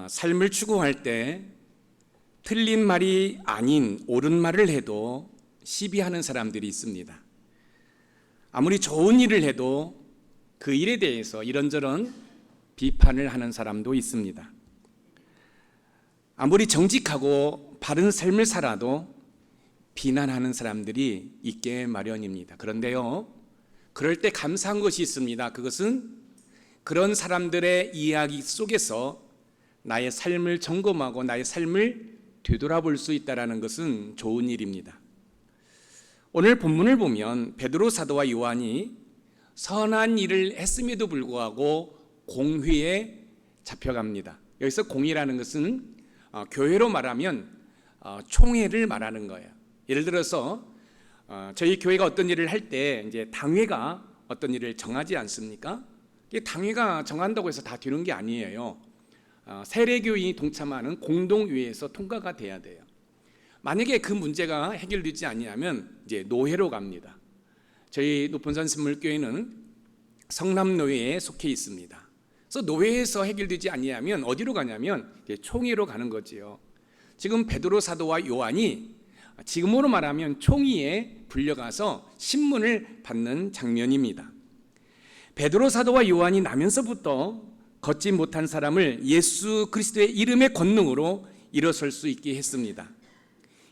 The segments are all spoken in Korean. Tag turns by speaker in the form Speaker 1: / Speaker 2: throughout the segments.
Speaker 1: 삶을 추구할 때 틀린 말이 아닌 옳은 말을 해도 시비하는 사람들이 있습니다. 아무리 좋은 일을 해도 그 일에 대해서 이런저런 비판을 하는 사람도 있습니다. 아무리 정직하고 바른 삶을 살아도 비난하는 사람들이 있게 마련입니다. 그런데요, 그럴 때 감사한 것이 있습니다. 그것은 그런 사람들의 이야기 속에서 나의 삶을 점검하고 나의 삶을 되돌아볼 수 있다는 것은 좋은 일입니다. 오늘 본문을 보면 베드로 사도와 요한이 선한 일을 했음에도 불구하고 공회에 잡혀갑니다. 여기서 공회라는 것은 교회로 말하면 총회를 말하는 거예요. 예를 들어서 저희 교회가 어떤 일을 할 때 이제 당회가 어떤 일을 정하지 않습니까? 당회가 정한다고 해서 다 되는 게 아니에요. 세례교인이 동참하는 공동회의에서 통과가 돼야 돼요. 만약에 그 문제가 해결되지 아니하면 이제 노회로 갑니다. 저희 높은산 선물교회는 성남노회에 속해 있습니다. 그래서 노회에서 해결되지 아니하면 어디로 가냐면 총회로 가는 거지요. 지금 베드로 사도와 요한이 지금으로 말하면 총회에 불려가서 신문을 받는 장면입니다. 베드로 사도와 요한이 나면서부터 걷지 못한 사람을 예수 그리스도의 이름의 권능으로 일어설 수 있게 했습니다.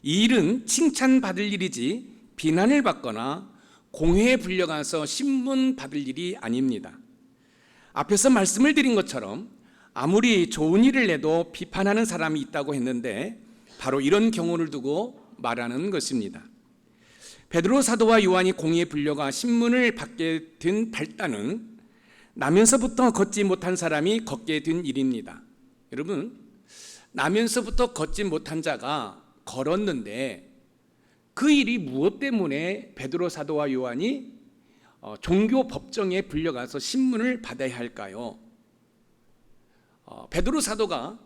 Speaker 1: 이 일은 칭찬받을 일이지 비난을 받거나 공회에 불려가서 신문 받을 일이 아닙니다. 앞에서 말씀을 드린 것처럼 아무리 좋은 일을 해도 비판하는 사람이 있다고 했는데 바로 이런 경우를 두고 말하는 것입니다. 베드로 사도와 요한이 공회에 불려가 신문을 받게 된 발단은 나면서부터 걷지 못한 사람이 걷게 된 일입니다. 여러분, 나면서부터 걷지 못한 자가 걸었는데 그 일이 무엇 때문에 베드로 사도와 요한이 종교 법정에 불려가서 신문을 받아야 할까요? 베드로 사도가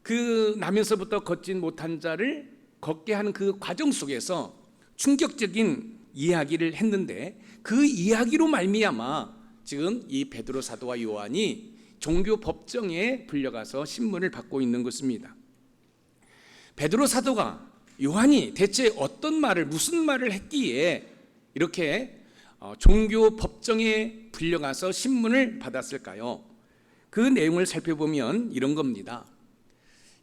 Speaker 1: 그 나면서부터 걷지 못한 자를 걷게 하는 그 과정 속에서 충격적인 이야기를 했는데 그 이야기로 말미암아 지금 이 베드로 사도와 요한이 종교 법정에 불려가서 신문을 받고 있는 것입니다. 베드로 사도가 요한이 대체 어떤 말을 무슨 말을 했기에 이렇게 종교 법정에 불려가서 신문을 받았을까요? 그 내용을 살펴보면 이런 겁니다.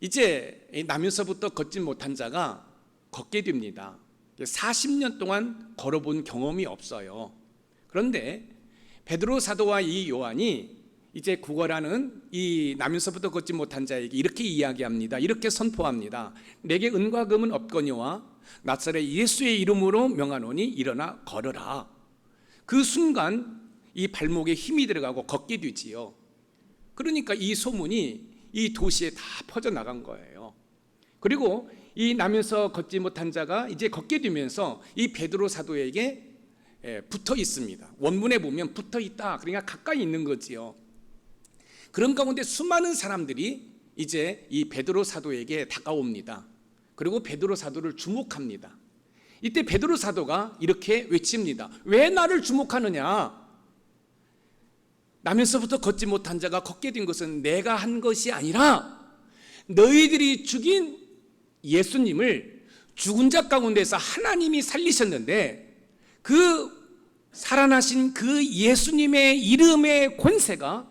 Speaker 1: 이제 나면서부터 걷지 못한 자가 걷게 됩니다. 40년 동안 걸어본 경험이 없어요. 그런데 베드로 사도와 이 요한이 이제 구걸하는 이 나면서부터 걷지 못한 자에게 이렇게 이야기합니다. 이렇게 선포합니다. 내게 은과 금은 없거니와 나사렛 예수의 이름으로 명하노니 일어나 걸어라. 그 순간 이 발목에 힘이 들어가고 걷게 되지요. 그러니까 이 소문이 이 도시에 다 퍼져나간 거예요. 그리고 이 나면서 걷지 못한 자가 이제 걷게 되면서 이 베드로 사도에게 붙어 있습니다. 원문에 보면 붙어 있다. 그러니까 가까이 있는 거지요. 그런 가운데 수많은 사람들이 이제 이 베드로 사도에게 다가옵니다. 그리고 베드로 사도를 주목합니다. 이때 베드로 사도가 이렇게 외칩니다. 왜 나를 주목하느냐? 나면서부터 걷지 못한 자가 걷게 된 것은 내가 한 것이 아니라 너희들이 죽인 예수님을 죽은 자 가운데서 하나님이 살리셨는데 그 살아나신 그 예수님의 이름의 권세가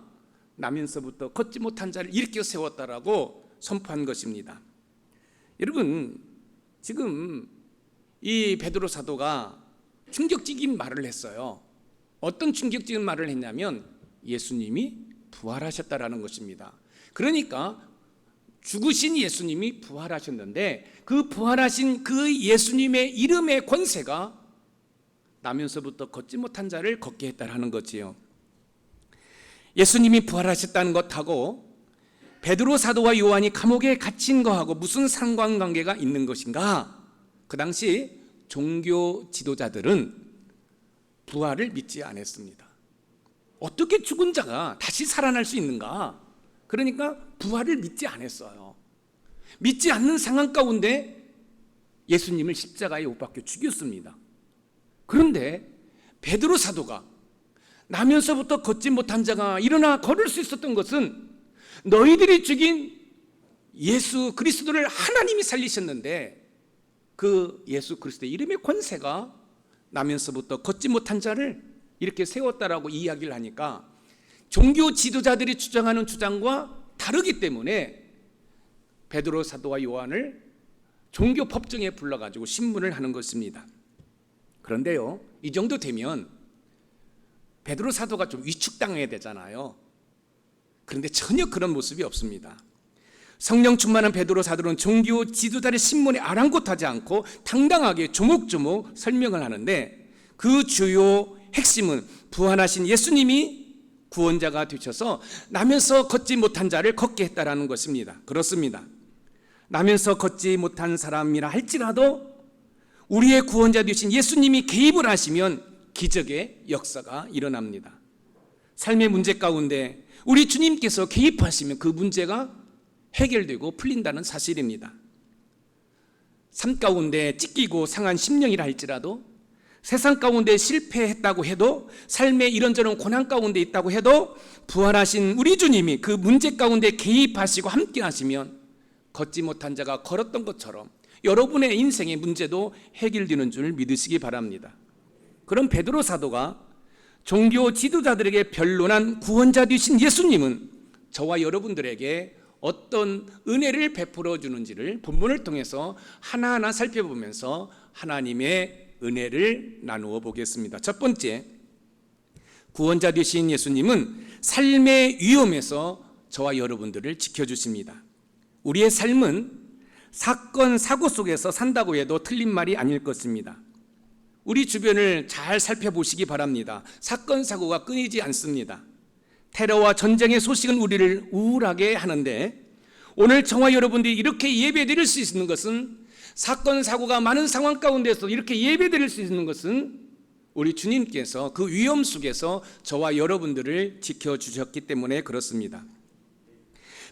Speaker 1: 나면서부터 걷지 못한 자를 일으켜 세웠다라고 선포한 것입니다. 여러분, 지금 이 베드로 사도가 충격적인 말을 했어요. 어떤 충격적인 말을 했냐면 예수님이 부활하셨다라는 것입니다. 그러니까 죽으신 예수님이 부활하셨는데 그 부활하신 그 예수님의 이름의 권세가 나면서부터 걷지 못한 자를 걷게 했다라는 거지요. 예수님이 부활하셨다는 것하고 베드로 사도와 요한이 감옥에 갇힌 것하고 무슨 상관관계가 있는 것인가? 그 당시 종교 지도자들은 부활을 믿지 않았습니다. 어떻게 죽은 자가 다시 살아날 수 있는가? 그러니까 부활을 믿지 않았어요. 믿지 않는 상황 가운데 예수님을 십자가에 못 박혀 죽였습니다. 그런데 베드로 사도가 나면서부터 걷지 못한 자가 일어나 걸을 수 있었던 것은 너희들이 죽인 예수 그리스도를 하나님이 살리셨는데 그 예수 그리스도의 이름의 권세가 나면서부터 걷지 못한 자를 이렇게 세웠다라고 이야기를 하니까 종교 지도자들이 주장하는 주장과 다르기 때문에 베드로 사도와 요한을 종교 법정에 불러가지고 신문을 하는 것입니다. 그런데요, 이 정도 되면 베드로 사도가 좀 위축당해야 되잖아요. 그런데 전혀 그런 모습이 없습니다. 성령 충만한 베드로 사도는 종교 지도자의 신문에 아랑곳하지 않고 당당하게 조목조목 설명을 하는데 그 주요 핵심은 부활하신 예수님이 구원자가 되셔서 나면서 걷지 못한 자를 걷게 했다라는 것입니다. 그렇습니다. 나면서 걷지 못한 사람이라 할지라도 우리의 구원자 되신 예수님이 개입을 하시면 기적의 역사가 일어납니다. 삶의 문제 가운데 우리 주님께서 개입하시면 그 문제가 해결되고 풀린다는 사실입니다. 삶 가운데 찢기고 상한 심령이라 할지라도, 세상 가운데 실패했다고 해도, 삶의 이런저런 고난 가운데 있다고 해도 부활하신 우리 주님이 그 문제 가운데 개입하시고 함께 하시면 걷지 못한 자가 걸었던 것처럼 여러분의 인생의 문제도 해결되는 줄 믿으시기 바랍니다. 그럼 베드로 사도가 종교 지도자들에게 변론한 구원자 되신 예수님은 저와 여러분들에게 어떤 은혜를 베풀어 주는지를 본문을 통해서 하나하나 살펴보면서 하나님의 은혜를 나누어 보겠습니다. 첫 번째, 구원자 되신 예수님은 삶의 위험에서 저와 여러분들을 지켜주십니다. 우리의 삶은 사건, 사고 속에서 산다고 해도 틀린 말이 아닐 것입니다. 우리 주변을 잘 살펴보시기 바랍니다. 사건, 사고가 끊이지 않습니다. 테러와 전쟁의 소식은 우리를 우울하게 하는데 오늘 저와 여러분들이 이렇게 예배드릴 수 있는 것은, 사건, 사고가 많은 상황 가운데서 이렇게 예배드릴 수 있는 것은 우리 주님께서 그 위험 속에서 저와 여러분들을 지켜주셨기 때문에 그렇습니다.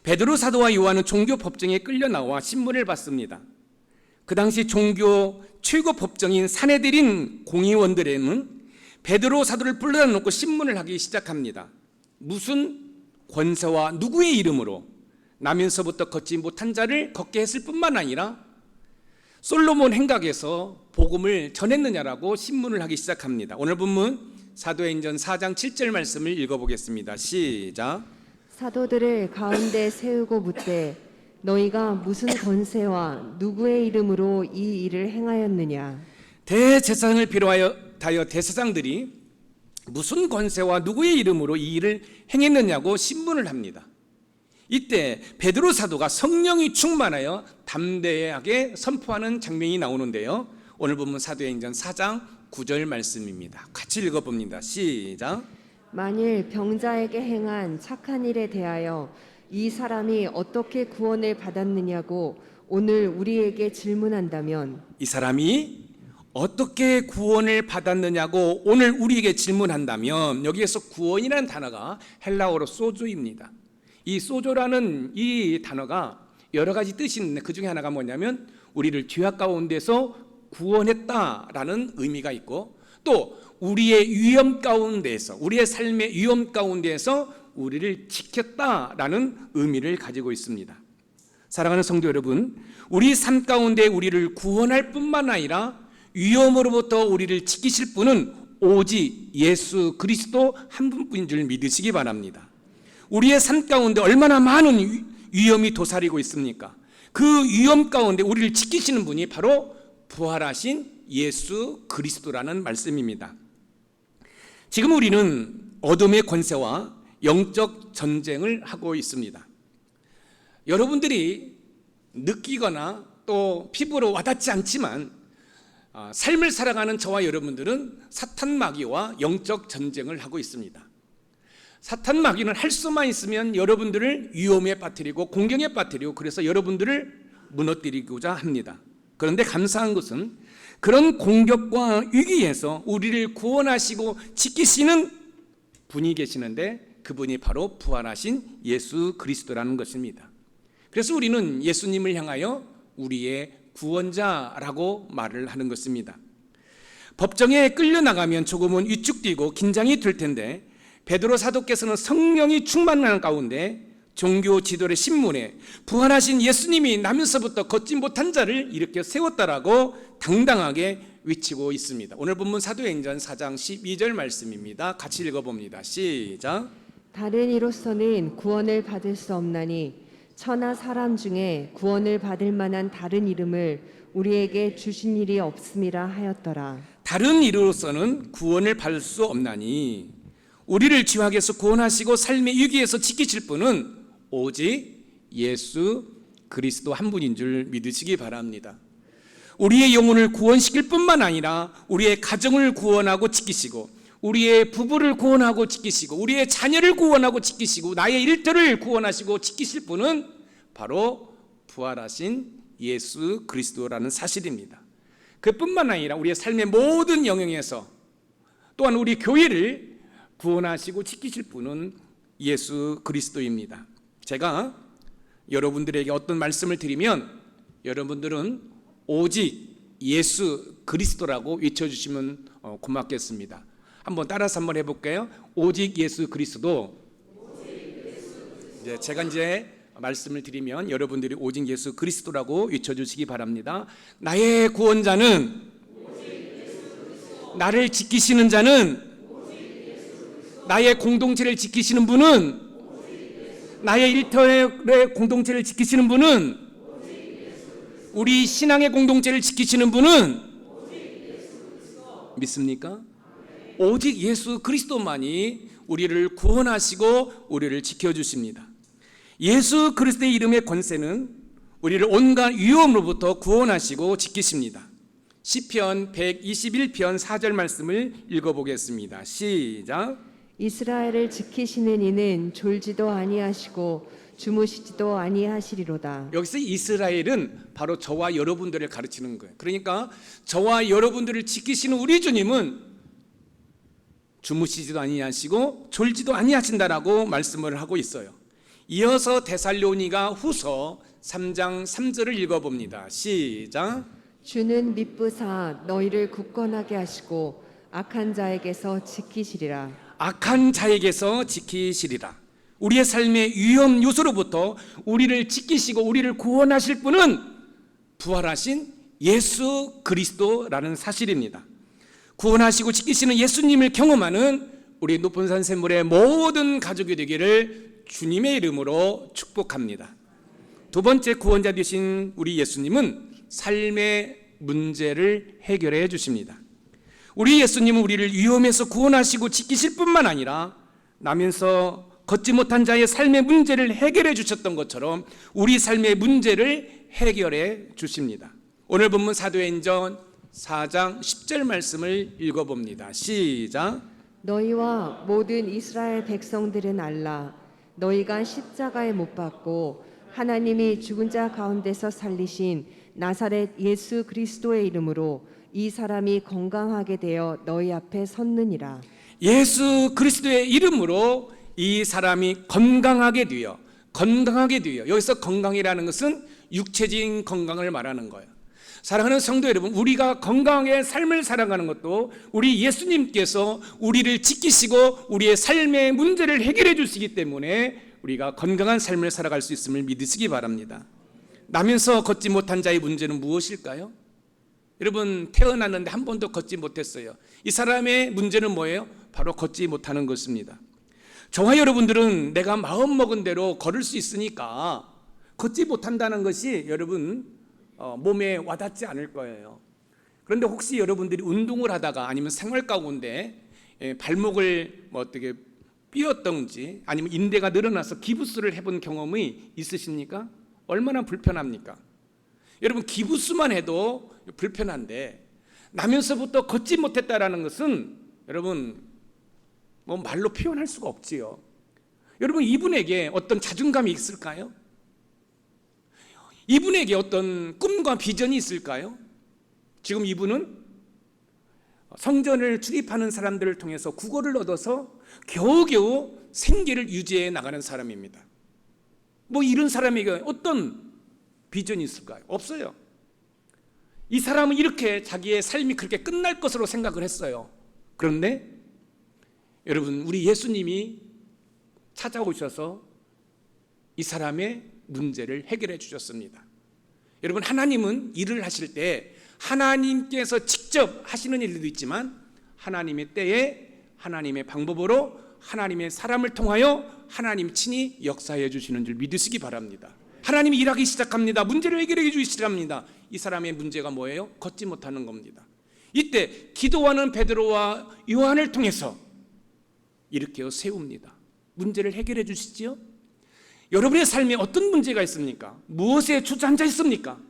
Speaker 1: 베드로 사도와 요한은 종교 법정에 끌려 나와 신문을 받습니다. 그 당시 종교 최고 법정인 산헤드린 공의원들에는 베드로 사도를 불러다 놓고 신문을 하기 시작합니다. 무슨 권세와 누구의 이름으로 나면서부터 걷지 못한 자를 걷게 했을 뿐만 아니라 솔로몬 행각에서 복음을 전했느냐라고 신문을 하기 시작합니다. 오늘 본문 사도행전 4장 7절 말씀을 읽어보겠습니다. 시작.
Speaker 2: 사도들을 가운데 세우고 묻되 너희가 무슨 권세와 누구의 이름으로 이 일을 행하였느냐.
Speaker 1: 대제사장을 비롯하여 대제사장들이 무슨 권세와 누구의 이름으로 이 일을 행했느냐고 신문을 합니다. 이때 베드로 사도가 성령이 충만하여 담대하게 선포하는 장면이 나오는데요, 오늘 본문 사도행전 4장 9절 말씀입니다. 같이 읽어봅니다. 시작.
Speaker 2: 만일 병자에게 행한 착한 일에 대하여 이 사람이 어떻게 구원을 받았느냐고 오늘 우리에게 질문한다면,
Speaker 1: 이 사람이 어떻게 구원을 받았느냐고 오늘 우리에게 질문한다면, 여기에서 구원이라는 단어가 헬라어로 소조입니다. 이 소조라는 이 단어가 여러 가지 뜻이 있는데 그 중에 하나가 뭐냐면 우리를 죄악 가운데서 구원했다라는 의미가 있고, 또 우리의 위험 가운데에서, 우리의 삶의 위험 가운데에서 우리를 지켰다라는 의미를 가지고 있습니다. 사랑하는 성도 여러분, 우리 삶 가운데 우리를 구원할 뿐만 아니라 위험으로부터 우리를 지키실 분은 오직 예수 그리스도 한 분뿐인 줄 믿으시기 바랍니다. 우리의 삶 가운데 얼마나 많은 위험이 도사리고 있습니까? 그 위험 가운데 우리를 지키시는 분이 바로 부활하신 예수 그리스도라는 말씀입니다. 지금 우리는 어둠의 권세와 영적 전쟁을 하고 있습니다. 여러분들이 느끼거나 또 피부로 와닿지 않지만 삶을 살아가는 저와 여러분들은 사탄 마귀와 영적 전쟁을 하고 있습니다. 사탄 마귀는 할 수만 있으면 여러분들을 위험에 빠뜨리고 공경에 빠뜨리고, 그래서 여러분들을 무너뜨리고자 합니다. 그런데 감사한 것은 그런 공격과 위기에서 우리를 구원하시고 지키시는 분이 계시는데 그분이 바로 부활하신 예수 그리스도라는 것입니다. 그래서 우리는 예수님을 향하여 우리의 구원자라고 말을 하는 것입니다. 법정에 끌려나가면 조금은 위축되고 긴장이 될 텐데 베드로 사도께서는 성령이 충만한 가운데 종교 지도의 신문에 부활하신 예수님이 나면서부터 걷지 못한 자를 일으켜 세웠다라고 당당하게 외치고 있습니다. 오늘 본문 사도행전 4장 12절 말씀입니다. 같이 읽어봅니다. 시작.
Speaker 2: 다른 이로서는 구원을 받을 수 없나니 천하 사람 중에 구원을 받을 만한 다른 이름을 우리에게 주신 일이 없음이라 하였더라.
Speaker 1: 다른 이로서는 구원을 받을 수 없나니 우리를 죄악에서 구원하시고 삶의 위기에서 지키실 분은 오직 예수 그리스도 한 분인 줄 믿으시기 바랍니다. 우리의 영혼을 구원시킬 뿐만 아니라 우리의 가정을 구원하고 지키시고 우리의 부부를 구원하고 지키시고 우리의 자녀를 구원하고 지키시고 나의 일터를 구원하시고 지키실 분은 바로 부활하신 예수 그리스도라는 사실입니다. 그뿐만 아니라 우리의 삶의 모든 영역에서 또한 우리 교회를 구원하시고 지키실 분은 예수 그리스도입니다. 제가 여러분들에게 어떤 말씀을 드리면 여러분들은 오직 예수 그리스도라고 외쳐주시면 고맙겠습니다. 한번 따라서 한번 해볼게요. 오직 예수 그리스도. 제가 말씀을 드리면 여러분들이 오직 예수 그리스도라고 외쳐주시기 바랍니다. 나의 구원자는, 나를 지키시는 자는, 나의 공동체를 지키시는 분은, 나의 일터의 공동체를 지키시는 분은, 우리 신앙의 공동체를 지키시는 분은 믿습니까? 오직 예수 그리스도만이 우리를 구원하시고 우리를 지켜주십니다. 예수 그리스도의 이름의 권세는 우리를 온갖 위험으로부터 구원하시고 지키십니다. 시편 121편 4절 말씀을 읽어보겠습니다. 시작.
Speaker 2: 이스라엘을 지키시는 이는 졸지도 아니하시고 주무시지도 아니하시리로다.
Speaker 1: 여기서 이스라엘은 바로 저와 여러분들을 가르치는 거예요. 그러니까 저와 여러분들을 지키시는 우리 주님은 주무시지도 아니하시고 졸지도 아니하신다라고 말씀을 하고 있어요. 이어서 데살로니가 후서 3장 3절을 읽어봅니다. 시작.
Speaker 2: 주는 미쁘사 너희를 굳건하게 하시고 악한 자에게서 지키시리라.
Speaker 1: 악한 자에게서 지키시리라. 우리의 삶의 위험 요소로부터 우리를 지키시고 우리를 구원하실 분은 부활하신 예수 그리스도라는 사실입니다. 구원하시고 지키시는 예수님을 경험하는 우리 높은 산 샘물의 모든 가족이 되기를 주님의 이름으로 축복합니다. 두 번째 구원자 되신 우리 예수님은 삶의 문제를 해결해 주십니다. 우리 예수님은 우리를 위험에서 구원하시고 지키실 뿐만 아니라 나면서 걷지 못한 자의 삶의 문제를 해결해 주셨던 것처럼 우리 삶의 문제를 해결해 주십니다. 오늘 본문 사도행전 4장 10절 말씀을 읽어봅니다. 시작.
Speaker 2: 너희와 모든 이스라엘 백성들은 알라. 너희가 십자가에 못 박고 하나님이 죽은 자 가운데서 살리신 나사렛 예수 그리스도의 이름으로 이 사람이 건강하게 되어 너희 앞에 섰느니라.
Speaker 1: 예수 그리스도의 이름으로 이 사람이 건강하게 되어 여기서 건강이라는 것은 육체적인 건강을 말하는 거예요. 사랑하는 성도 여러분, 우리가 건강하게 삶을 살아가는 것도 우리 예수님께서 우리를 지키시고 우리의 삶의 문제를 해결해 주시기 때문에 우리가 건강한 삶을 살아갈 수 있음을 믿으시기 바랍니다. 나면서 걷지 못한 자의 문제는 무엇일까요? 여러분, 태어났는데 한 번도 걷지 못했어요. 이 사람의 문제는 뭐예요? 바로 걷지 못하는 것입니다. 저와 여러분들은 내가 마음먹은 대로 걸을 수 있으니까 걷지 못한다는 것이 여러분 몸에 와닿지 않을 거예요. 그런데 혹시 여러분들이 운동을 하다가 아니면 생활 가운데 발목을 어떻게 삐었던지 아니면 인대가 늘어나서 기부스를 해본 경험이 있으십니까? 얼마나 불편합니까? 여러분, 기부스만 해도 불편한데 나면서부터 걷지 못했다라는 것은 여러분 말로 표현할 수가 없지요. 여러분, 이분에게 어떤 자존감이 있을까요? 이분에게 어떤 꿈과 비전이 있을까요? 지금 이분은 성전을 출입하는 사람들을 통해서 구걸을 얻어서 겨우겨우 생계를 유지해 나가는 사람입니다. 이런 사람에게 어떤 비전이 있을까요? 없어요. 이 사람은 이렇게 자기의 삶이 그렇게 끝날 것으로 생각을 했어요. 그런데 여러분, 우리 예수님이 찾아오셔서 이 사람의 문제를 해결해 주셨습니다. 여러분, 하나님은 일을 하실 때 하나님께서 직접 하시는 일도 있지만 하나님의 때에 하나님의 방법으로 하나님의 사람을 통하여 하나님 친히 역사해 주시는 줄 믿으시기 바랍니다. 하나님이 일하기 시작합니다. 문제를 해결해 주시랍니다. 이 사람의 문제가 뭐예요? 걷지 못하는 겁니다. 이때 기도하는 베드로와 요한을 통해서 일으켜 세웁니다. 문제를 해결해 주시지요? 여러분의 삶에 어떤 문제가 있습니까? 무엇에 주저앉아 있습니까?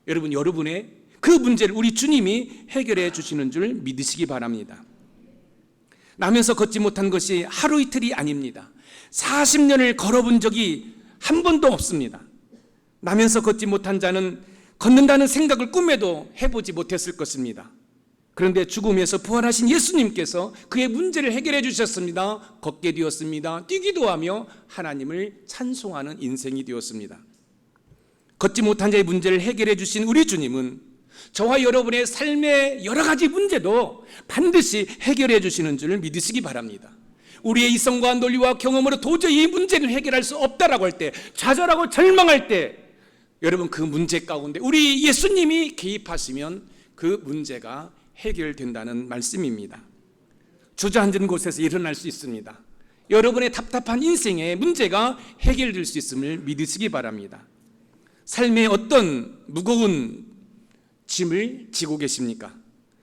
Speaker 1: 여러분, 여러분의 그 문제를 우리 주님이 해결해 주시는 줄 믿으시기 바랍니다. 나면서 걷지 못한 것이 하루 이틀이 아닙니다. 40년을 걸어본 적이 한 번도 없습니다. 나면서 걷지 못한 자는 걷는다는 생각을 꿈에도 해보지 못했을 것입니다. 그런데 죽음에서 부활하신 예수님께서 그의 문제를 해결해 주셨습니다. 걷게 되었습니다. 뛰기도 하며 하나님을 찬송하는 인생이 되었습니다. 걷지 못한 자의 문제를 해결해 주신 우리 주님은 저와 여러분의 삶의 여러 가지 문제도 반드시 해결해 주시는 줄 믿으시기 바랍니다. 우리의 이성과 논리와 경험으로 도저히 이 문제를 해결할 수 없다라고 할 때, 좌절하고 절망할 때, 여러분, 그 문제 가운데 우리 예수님이 개입하시면 그 문제가 해결된다는 말씀입니다. 주저앉은 곳에서 일어날 수 있습니다. 여러분의 답답한 인생의 문제가 해결될 수 있음을 믿으시기 바랍니다. 삶의 어떤 무거운 짐을 지고 계십니까?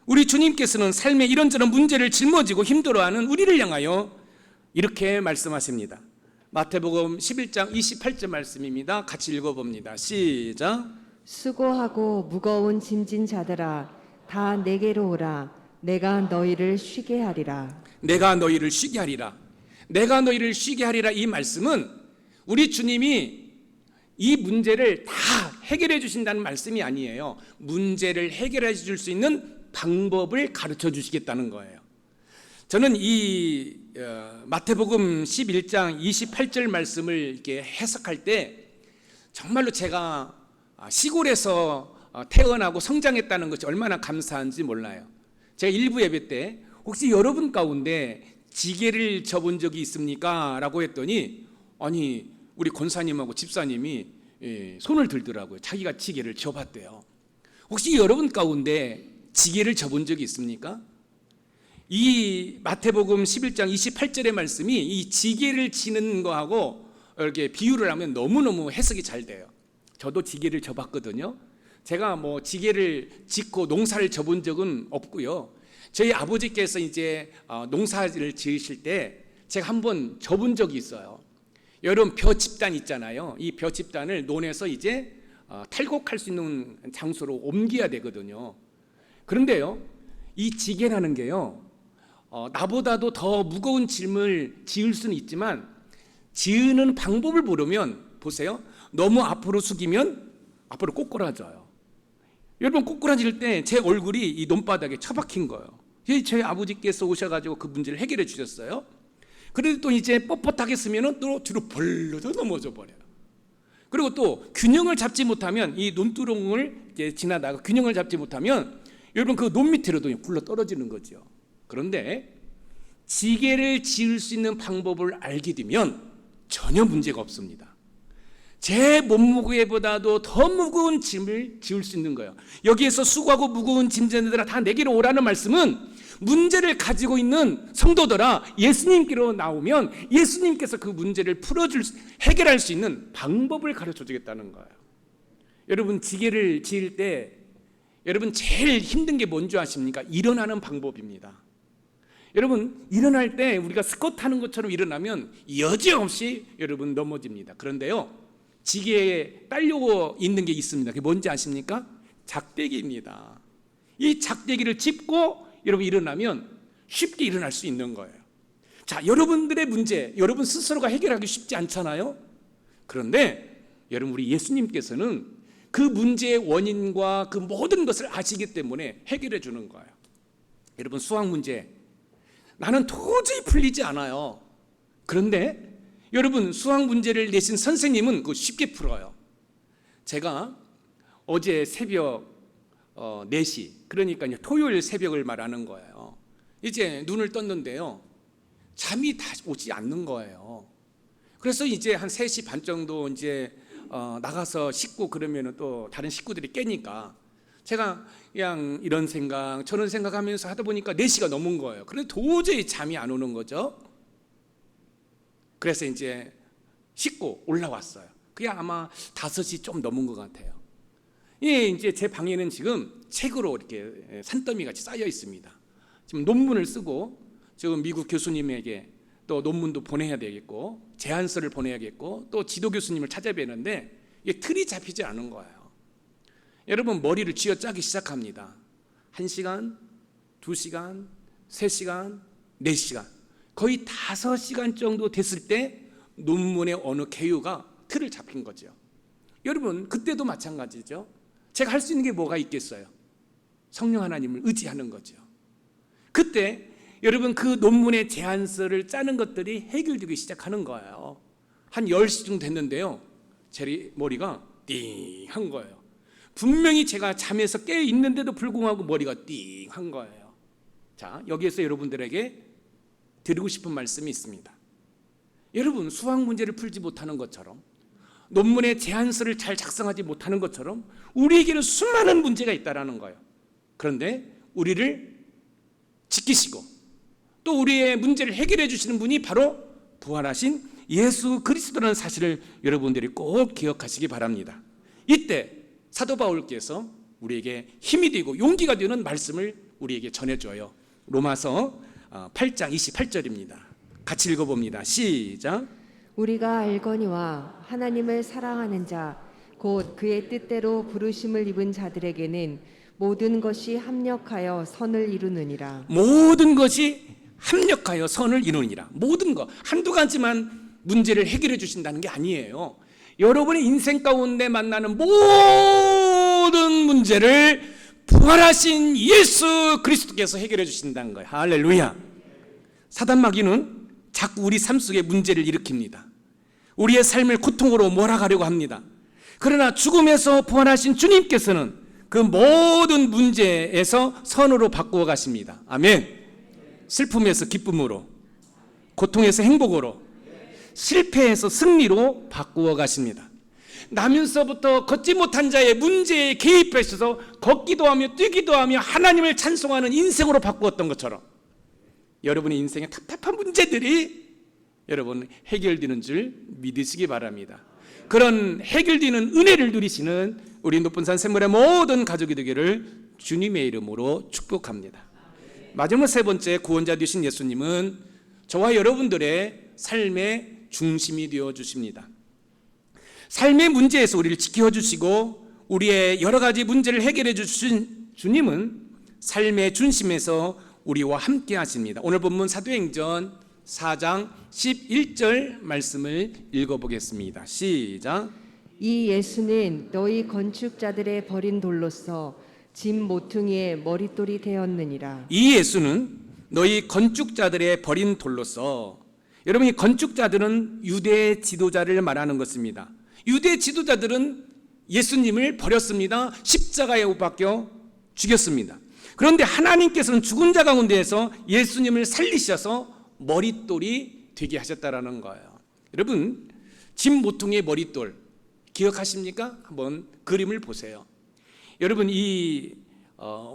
Speaker 1: 우리 주님께서는 삶의 이런저런 문제를 짊어지고 힘들어하는 우리를 향하여 이렇게 말씀하십니다. 마태복음 11장 28절 말씀입니다. 같이 읽어봅니다. 시작.
Speaker 2: 수고하고 무거운 짐진 자들아 다 내게로 오라. 내가 너희를 쉬게 하리라.
Speaker 1: 내가 너희를 쉬게 하리라. 내가 너희를 쉬게 하리라. 이 말씀은 우리 주님이 이 문제를 다 해결해 주신다는 말씀이 아니에요. 문제를 해결해 줄 수 있는 방법을 가르쳐 주시겠다는 거예요. 저는 이 마태복음 11장 28절 말씀을 이렇게 해석할 때 정말로 제가 시골에서 태어나고 성장했다는 것이 얼마나 감사한지 몰라요. 제가 일부 예배 때 혹시 여러분 가운데 지게를 접은 적이 있습니까? 라고 했더니 아니 우리 권사님하고 집사님이 손을 들더라고요. 자기가 지게를 접었대요. 혹시 여러분 가운데 지게를 접은 적이 있습니까? 이 마태복음 11장 28절의 말씀이 이 지게를 지는 거하고 이렇게 비유를 하면 너무너무 해석이 잘 돼요. 저도 지게를 접었거든요. 제가 뭐 지게를 짓고 농사를 접은 적은 없고요. 저희 아버지께서 이제 농사를 지으실 때 제가 한번 접은 적이 있어요. 여러분 벼 집단 있잖아요. 이 벼 집단을 논에서 이제 탈곡할 수 있는 장소로 옮겨야 되거든요. 그런데요, 이 지게라는 게요, 나보다도 더 무거운 짐을 지을 수는 있지만 지으는 방법을 모르면 보세요. 너무 앞으로 숙이면 앞으로 꼬꾸라져요. 여러분 꼬꾸라질 때 제 얼굴이 이 논바닥에 처박힌 거예요. 저희 아버지께서 오셔가지고 그 문제를 해결해 주셨어요. 그래도 또 이제 뻣뻣하게 쓰면은 또 뒤로 벌러져 넘어져 버려요. 그리고 또 균형을 잡지 못하면 이 논두렁을 이제 지나다가 균형을 잡지 못하면 여러분 그 논 밑으로도 굴러 떨어지는 거죠. 그런데 지게를 지을 수 있는 방법을 알게 되면 전혀 문제가 없습니다. 제 몸무게보다도 더 무거운 짐을 지을 수 있는 거예요. 여기에서 수고하고 무거운 짐자들아 다 내게로 오라는 말씀은 문제를 가지고 있는 성도들아 예수님께로 나오면 예수님께서 그 문제를 해결할 수 있는 방법을 가르쳐 주겠다는 거예요. 여러분 지게를 지을 때 여러분 제일 힘든 게 뭔지 아십니까? 일어나는 방법입니다. 여러분 일어날 때 우리가 스쿼트 하는 것처럼 일어나면 여지없이 여러분 넘어집니다. 그런데요, 지게에 딸려 있는 게 있습니다. 그게 뭔지 아십니까? 작대기입니다. 이 작대기를 짚고 여러분 일어나면 쉽게 일어날 수 있는 거예요. 자, 여러분들의 문제, 여러분 스스로가 해결하기 쉽지 않잖아요. 그런데 여러분 우리 예수님께서는 그 문제의 원인과 그 모든 것을 아시기 때문에 해결해 주는 거예요. 여러분 수학 문제, 나는 도저히 풀리지 않아요. 그런데 여러분 수학 문제를 내신 선생님은 그거 쉽게 풀어요. 제가 어제 새벽 4시, 그러니까 토요일 새벽을 말하는 거예요. 이제 눈을 떴는데요, 잠이 다 오지 않는 거예요. 그래서 이제 한 3시 반 정도 이제 나가서 씻고 그러면은 또 다른 식구들이 깨니까 제가 그냥 이런 생각 저런 생각하면서 하다 보니까 4시가 넘은 거예요. 그런데 도저히 잠이 안 오는 거죠. 그래서 이제 씻고 올라왔어요. 그게 아마 5시 좀 넘은 것 같아요. 예, 이제 제 방에는 지금 책으로 이렇게 산더미 같이 쌓여 있습니다. 지금 논문을 쓰고 지금 미국 교수님에게 또 논문도 보내야 되겠고 제안서를 보내야겠고 또 지도 교수님을 찾아뵈는데 이게 틀이 잡히지 않은 거예요. 여러분 머리를 쥐어짜기 시작합니다. 1시간, 2시간, 3시간, 4시간 거의 5시간 정도 됐을 때 논문의 어느 개요가 틀을 잡힌 거죠. 여러분 그때도 마찬가지죠. 제가 할 수 있는 게 뭐가 있겠어요? 성령 하나님을 의지하는 거죠. 그때 여러분 그 논문의 제안서를 짜는 것들이 해결되기 시작하는 거예요. 한 10시쯤 됐는데요. 제 머리가 띵한 거예요. 분명히 제가 잠에서 깨 있는데도 불구하고 머리가 띵한 거예요. 자, 여기에서 여러분들에게 드리고 싶은 말씀이 있습니다. 여러분 수학 문제를 풀지 못하는 것처럼 논문의 제안서를 잘 작성하지 못하는 것처럼 우리에게는 수많은 문제가 있다라는 거예요. 그런데 우리를 지키시고 또 우리의 문제를 해결해 주시는 분이 바로 부활하신 예수 그리스도라는 사실을 여러분들이 꼭 기억하시기 바랍니다. 이때 사도 바울께서 우리에게 힘이 되고 용기가 되는 말씀을 우리에게 전해줘요. 로마서 8장 28절입니다. 같이 읽어봅니다. 시작.
Speaker 2: 우리가 알거니와 하나님을 사랑하는 자 곧 그의 뜻대로 부르심을 입은 자들에게는 모든 것이 합력하여 선을 이루느니라.
Speaker 1: 모든 것이 합력하여 선을 이루느니라. 모든 것 한두 가지만 문제를 해결해 주신다는 게 아니에요. 여러분의 인생 가운데 만나는 모든 문제를 부활하신 예수 그리스도께서 해결해 주신다는 거예요. 할렐루야. 사단 마귀는 자꾸 우리 삶 속에 문제를 일으킵니다. 우리의 삶을 고통으로 몰아가려고 합니다. 그러나 죽음에서 부활하신 주님께서는 그 모든 문제에서 선으로 바꾸어 가십니다. 아멘. 슬픔에서 기쁨으로, 고통에서 행복으로, 실패에서 승리로 바꾸어 가십니다. 나면서부터 걷지 못한 자의 문제에 개입하셔서 걷기도 하며 뛰기도 하며 하나님을 찬송하는 인생으로 바꾸었던 것처럼 여러분의 인생의 답답한 문제들이 여러분 해결되는 줄 믿으시기 바랍니다. 그런 해결되는 은혜를 누리시는 우리 높은 산 샘물의 모든 가족이 되기를 주님의 이름으로 축복합니다. 마지막 3번째 구원자 되신 예수님은 저와 여러분들의 삶의 중심이 되어 주십니다. 삶의 문제에서 우리를 지켜주시고 우리의 여러 가지 문제를 해결해 주신 주님은 삶의 중심에서 우리와 함께 하십니다. 오늘 본문 사도행전 4장 11절 말씀을 읽어보겠습니다. 시작.
Speaker 2: 이 예수는 너희 건축자들의 버린 돌로서 짐 모퉁이의 머릿돌이 되었느니라.
Speaker 1: 이 예수는 너희 건축자들의 버린 돌로서, 여러분 이 건축자들은 유대 지도자를 말하는 것입니다. 유대 지도자들은 예수님을 버렸습니다. 십자가에 못 박혀 죽였습니다. 그런데 하나님께서는 죽은 자 가운데에서 예수님을 살리셔서 머릿돌이 되게 하셨다라는 거예요. 여러분 짐 모퉁이의 머릿돌 기억하십니까? 한번 그림을 보세요. 여러분 이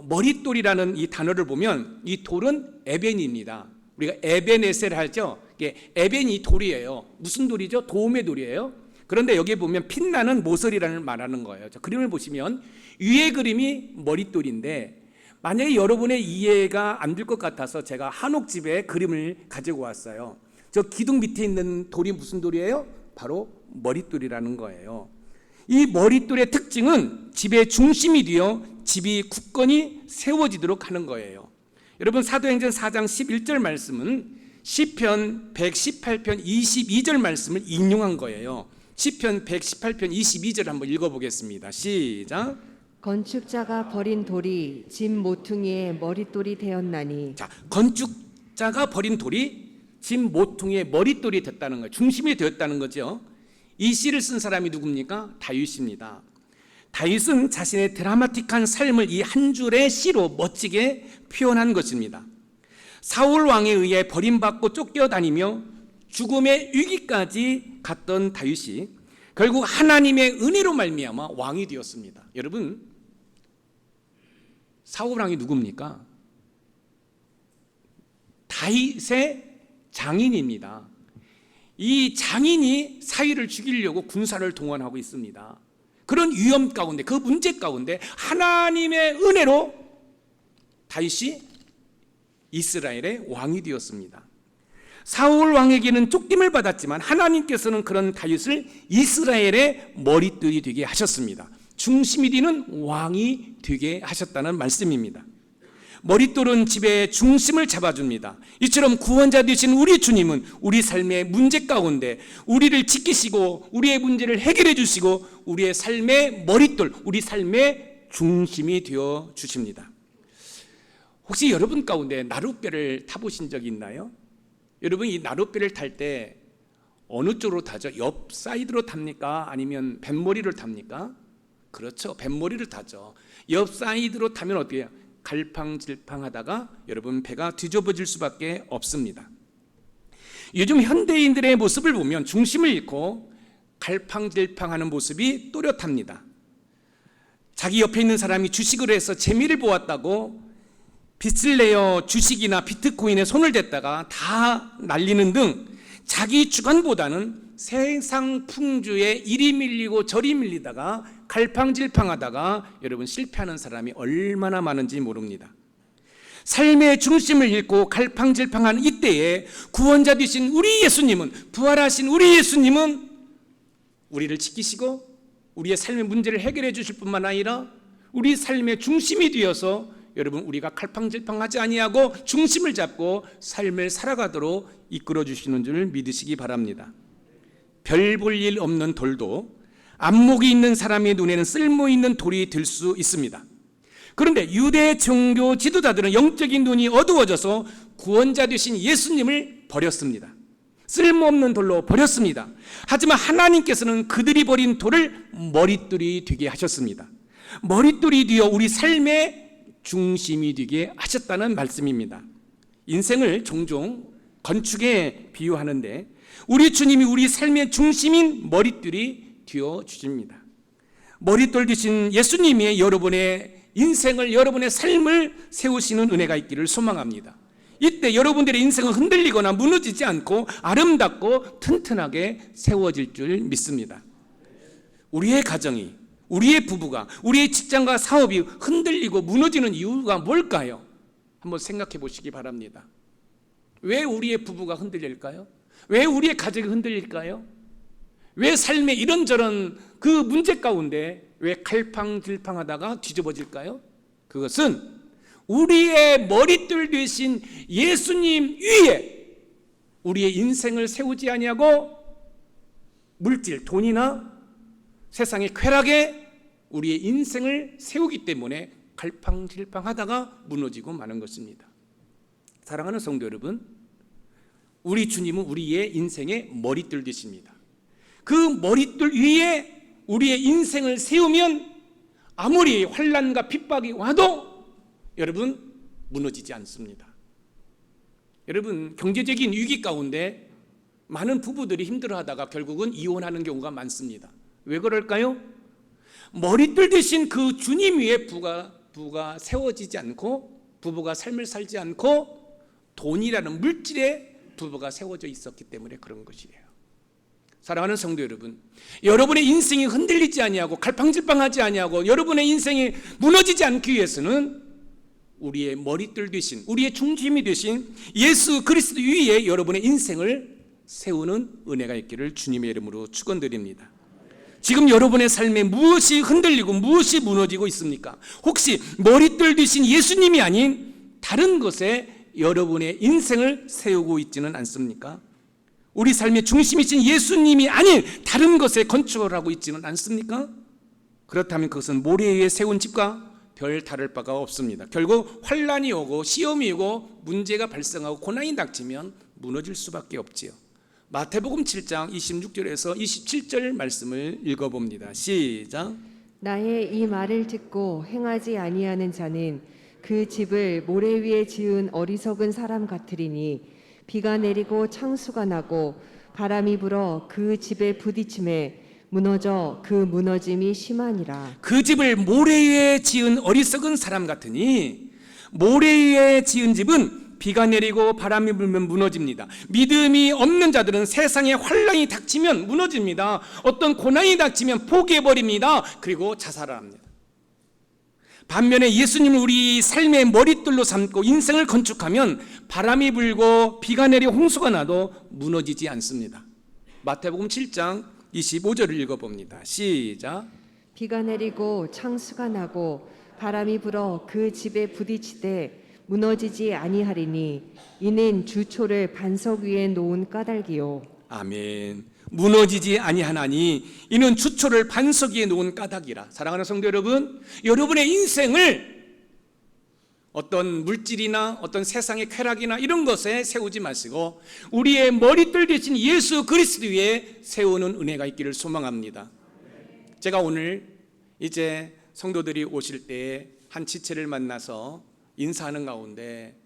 Speaker 1: 머릿돌이라는 이 단어를 보면 이 돌은 에벤입니다. 우리가 에벤에셀 하죠. 이게 에벤이 돌이에요. 무슨 돌이죠? 도움의 돌이에요. 그런데 여기에 보면 빛나는 모서리라는 말하는 거예요. 자, 그림을 보시면 위의 그림이 머릿돌인데 만약에 여러분의 이해가 안 될 것 같아서 제가 한옥집에 그림을 가지고 왔어요. 저 기둥 밑에 있는 돌이 무슨 돌이에요? 바로 머릿돌이라는 거예요. 이 머릿돌의 특징은 집의 중심이 되어 집이 굳건히 세워지도록 하는 거예요. 여러분 사도행전 4장 11절 말씀은 시편 118편 22절 말씀을 인용한 거예요. 시편 118편 22절 한번 읽어보겠습니다. 시작.
Speaker 2: 건축자가 버린 돌이 짐 모퉁이의 머릿돌이 되었나니.
Speaker 1: 자, 건축자가 버린 돌이 짐 모퉁이의 머릿돌이 됐다는 거예요. 중심이 되었다는 거죠. 이 시를 쓴 사람이 누굽니까? 다윗입니다. 다윗은 자신의 드라마틱한 삶을 이 한 줄의 시로 멋지게 표현한 것입니다. 사울 왕에 의해 버림받고 쫓겨다니며 죽음의 위기까지 갔던 다윗이 결국 하나님의 은혜로 말미암아 왕이 되었습니다. 여러분, 사울 왕이 누굽니까? 다윗의 장인입니다. 이 장인이 사위를 죽이려고 군사를 동원하고 있습니다. 그런 위험 가운데, 그 문제 가운데 하나님의 은혜로 다윗이 이스라엘의 왕이 되었습니다. 사울 왕에게는 쫓김을 받았지만 하나님께서는 그런 다윗을 이스라엘의 머리띠이 되게 하셨습니다. 중심이 되는 왕이 되게 하셨다는 말씀입니다. 머릿돌은 집의 중심을 잡아줍니다. 이처럼 구원자 되신 우리 주님은 우리 삶의 문제 가운데 우리를 지키시고 우리의 문제를 해결해 주시고 우리의 삶의 머릿돌, 우리 삶의 중심이 되어 주십니다. 혹시 여러분 가운데 나룻배를 타보신 적이 있나요? 여러분, 이 나룻배를 탈 때 어느 쪽으로 타죠? 옆 사이드로 탑니까? 아니면 뱃머리를 탑니까? 그렇죠, 뱃머리를 타죠. 옆 사이드로 타면 어떻게 해요? 갈팡질팡하다가 여러분 배가 뒤집어질 수밖에 없습니다. 요즘 현대인들의 모습을 보면 중심을 잃고 갈팡질팡하는 모습이 또렷합니다. 자기 옆에 있는 사람이 주식을 해서 재미를 보았다고 빚을 내어 주식이나 비트코인에 손을 댔다가 다 날리는 등 자기 주관보다는 세상 풍조에 이리 밀리고 저리 밀리다가 갈팡질팡하다가 여러분 실패하는 사람이 얼마나 많은지 모릅니다. 삶의 중심을 잃고 갈팡질팡한 이때에 구원자 되신 우리 예수님은, 부활하신 우리 예수님은 우리를 지키시고 우리의 삶의 문제를 해결해 주실 뿐만 아니라 우리 삶의 중심이 되어서 여러분 우리가 갈팡질팡하지 아니하고 중심을 잡고 삶을 살아가도록 이끌어 주시는 줄 믿으시기 바랍니다. 별 볼 일 없는 돌도 안목이 있는 사람의 눈에는 쓸모 있는 돌이 될 수 있습니다. 그런데 유대 종교 지도자들은 영적인 눈이 어두워져서 구원자 되신 예수님을 버렸습니다. 쓸모없는 돌로 버렸습니다. 하지만 하나님께서는 그들이 버린 돌을 머릿돌이 되게 하셨습니다. 머릿돌이 되어 우리 삶의 중심이 되게 하셨다는 말씀입니다. 인생을 종종 건축에 비유하는데 우리 주님이 우리 삶의 중심인 머릿돌이 되어 주십니다. 머릿돌 되신 예수님이 여러분의 인생을, 여러분의 삶을 세우시는 은혜가 있기를 소망합니다. 이때 여러분들의 인생은 흔들리거나 무너지지 않고 아름답고 튼튼하게 세워질 줄 믿습니다. 우리의 가정이, 우리의 부부가, 우리의 직장과 사업이 흔들리고 무너지는 이유가 뭘까요? 한번 생각해 보시기 바랍니다. 왜 우리의 부부가 흔들릴까요? 왜 우리의 가정이 흔들릴까요? 왜 삶의 이런저런 그 문제 가운데 왜 갈팡질팡하다가 뒤집어질까요? 그것은 우리의 머릿돌 되신 예수님 위에 우리의 인생을 세우지 아니하고 물질, 돈이나 세상의 쾌락에 우리의 인생을 세우기 때문에 갈팡질팡하다가 무너지고 마는 것입니다. 사랑하는 성도 여러분, 우리 주님은 우리의 인생의 머릿돌 되십니다. 그 머릿돌 위에 우리의 인생을 세우면 아무리 환난과 핍박이 와도 여러분 무너지지 않습니다. 여러분, 경제적인 위기 가운데 많은 부부들이 힘들어하다가 결국은 이혼하는 경우가 많습니다. 왜 그럴까요? 머릿돌 대신 그 주님 위에 부가 세워지지 않고 부부가 삶을 살지 않고 돈이라는 물질에 부부가 세워져 있었기 때문에 그런 것이에요. 사랑하는 성도 여러분, 여러분의 인생이 흔들리지 아니하고 갈팡질팡하지 아니하고 여러분의 인생이 무너지지 않기 위해서는 우리의 머릿돌 되신, 우리의 중심이 되신 예수 그리스도 위에 여러분의 인생을 세우는 은혜가 있기를 주님의 이름으로 축원드립니다. 지금 여러분의 삶에 무엇이 흔들리고 무엇이 무너지고 있습니까? 혹시 머릿돌 되신 예수님이 아닌 다른 것에 여러분의 인생을 세우고 있지는 않습니까? 우리 삶의 중심이신 예수님이 아닌 다른 것에 건축을 하고 있지는 않습니까? 그렇다면 그것은 모래 위에 세운 집과 별 다를 바가 없습니다. 결국 환난이 오고 시험이 오고 문제가 발생하고 고난이 닥치면 무너질 수밖에 없지요. 마태복음 7장 26절에서 27절 말씀을 읽어봅니다. 시작.
Speaker 2: 나의 이 말을 듣고 행하지 아니하는 자는 그 집을 모래 위에 지은 어리석은 사람 같으리니 비가 내리고 창수가 나고 바람이 불어 그 집에 부딪힘에 무너져 그 무너짐이 심하니라.
Speaker 1: 그 집을 모래 위에 지은 어리석은 사람 같으니 모래 위에 지은 집은 비가 내리고 바람이 불면 무너집니다. 믿음이 없는 자들은 세상에 환난이 닥치면 무너집니다. 어떤 고난이 닥치면 포기해버립니다. 그리고 자살을 합니다. 반면에 예수님을 우리 삶의 머릿돌로 삼고 인생을 건축하면 바람이 불고 비가 내리고 홍수가 나도 무너지지 않습니다. 마태복음 7장 25절을 읽어봅니다. 시작.
Speaker 2: 비가 내리고 창수가 나고 바람이 불어 그 집에 부딪히되 무너지지 아니하리니 이는 주초를 반석 위에 놓은 까닭이요.
Speaker 1: 아멘. 무너지지 아니하나니 이는 주초를 반석 위에 놓은 까닭이라. 사랑하는 성도 여러분, 여러분의 인생을 어떤 물질이나 어떤 세상의 쾌락이나 이런 것에 세우지 마시고 우리의 머리들 대신 예수 그리스도 위에 세우는 은혜가 있기를 소망합니다. 제가 오늘 이제 성도들이 오실 때에 한 지체를 만나서 인사하는 가운데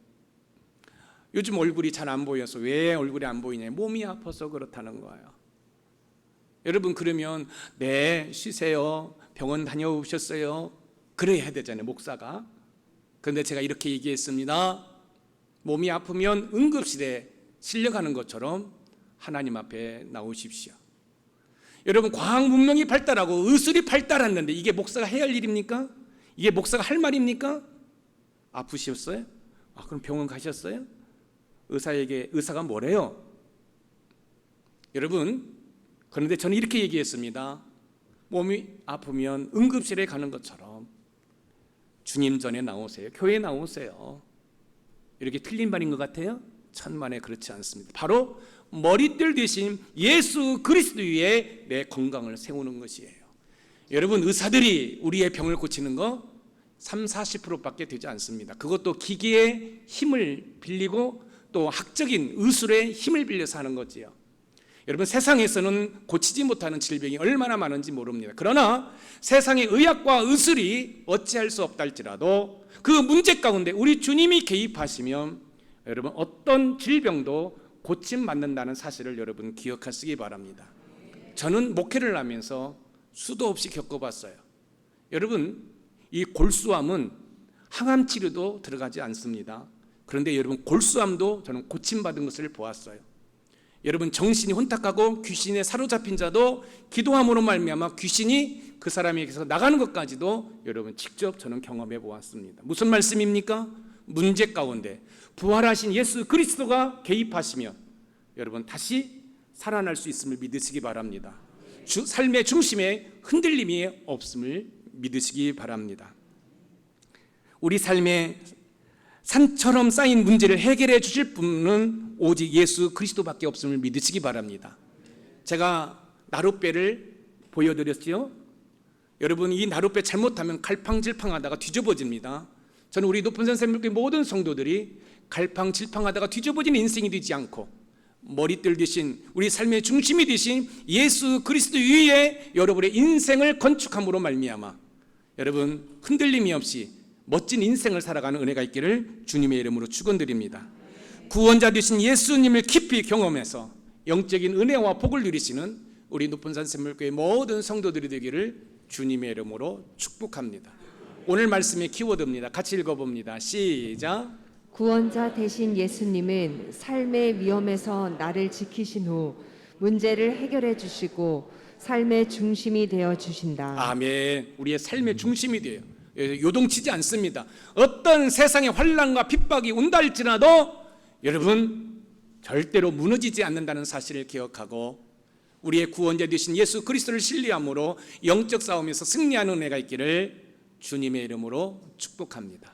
Speaker 1: 요즘 얼굴이 잘 안 보여서 왜 얼굴이 안 보이냐, 몸이 아파서 그렇다는 거예요. 여러분, 그러면 네, 쉬세요, 병원 다녀오셨어요, 그래야 되잖아요, 목사가. 그런데 제가 이렇게 얘기했습니다. 몸이 아프면 응급실에 실려가는 것처럼 하나님 앞에 나오십시오. 여러분, 과학 문명이 발달하고 의술이 발달했는데 이게 목사가 해야 할 일입니까? 이게 목사가 할 말입니까? 아프셨어요? 그럼 병원 가셨어요? 의사가 뭐래요? 여러분, 그런데 저는 이렇게 얘기했습니다. 몸이 아프면 응급실에 가는 것처럼 주님 전에 나오세요. 교회에 나오세요. 이렇게 틀린 말인 것 같아요? 천만에 그렇지 않습니다. 바로 머리들 대신 예수 그리스도 위에 내 건강을 세우는 것이에요. 여러분, 의사들이 우리의 병을 고치는 거 30-40%밖에 되지 않습니다. 그것도 기계의 힘을 빌리고 또 학적인 의술의 힘을 빌려서 하는 거지요. 여러분, 세상에서는 고치지 못하는 질병이 얼마나 많은지 모릅니다. 그러나 세상의 의학과 의술이 어찌할 수 없다 할지라도 그 문제 가운데 우리 주님이 개입하시면 여러분 어떤 질병도 고침받는다는 사실을 여러분 기억하시기 바랍니다. 저는 목회를 하면서 수도 없이 겪어봤어요. 여러분, 이 골수암은 항암 치료도 들어가지 않습니다. 그런데 여러분, 골수암도 저는 고침받은 것을 보았어요. 여러분, 정신이 혼탁하고 귀신에 사로잡힌 자도 기도함으로 말미암아 귀신이 그 사람에게서 나가는 것까지도 여러분 직접 저는 경험해 보았습니다. 무슨 말씀입니까? 문제 가운데 부활하신 예수 그리스도가 개입하시면 여러분 다시 살아날 수 있음을 믿으시기 바랍니다. 삶의 중심에 흔들림이 없음을 믿으시기 바랍니다. 우리 삶에 산처럼 쌓인 문제를 해결해 주실 분은 오직 예수 그리스도밖에 없음을 믿으시기 바랍니다. 제가 나룻배를 보여드렸지요. 여러분, 이 나룻배 잘못하면 갈팡질팡하다가 뒤집어집니다. 저는 우리 높은 산 샘물교회 모든 성도들이 갈팡질팡하다가 뒤집어진 인생이 되지 않고 머리들 대신 우리 삶의 중심이 되신 예수 그리스도 위에 여러분의 인생을 건축함으로 말미암아 여러분 흔들림이 없이 멋진 인생을 살아가는 은혜가 있기를 주님의 이름으로 축원드립니다. 구원자 되신 예수님을 깊이 경험해서 영적인 은혜와 복을 누리시는 우리 높은 산 샘물교회 모든 성도들이 되기를 주님의 이름으로 축복합니다. 오늘 말씀의 키워드입니다. 같이 읽어봅니다. 시작.
Speaker 2: 구원자 되신 예수님은 삶의 위험에서 나를 지키신 후 문제를 해결해 주시고 삶의 중심이 되어 주신다.
Speaker 1: 아멘. 우리의 삶의 중심이 돼요. 요동치지 않습니다. 어떤 세상의 환난과 핍박이 온다 할지라도 여러분 절대로 무너지지 않는다는 사실을 기억하고 우리의 구원자 되신 예수 그리스도를 신뢰함으로 영적 싸움에서 승리하는 은혜가 있기를 주님의 이름으로 축복합니다.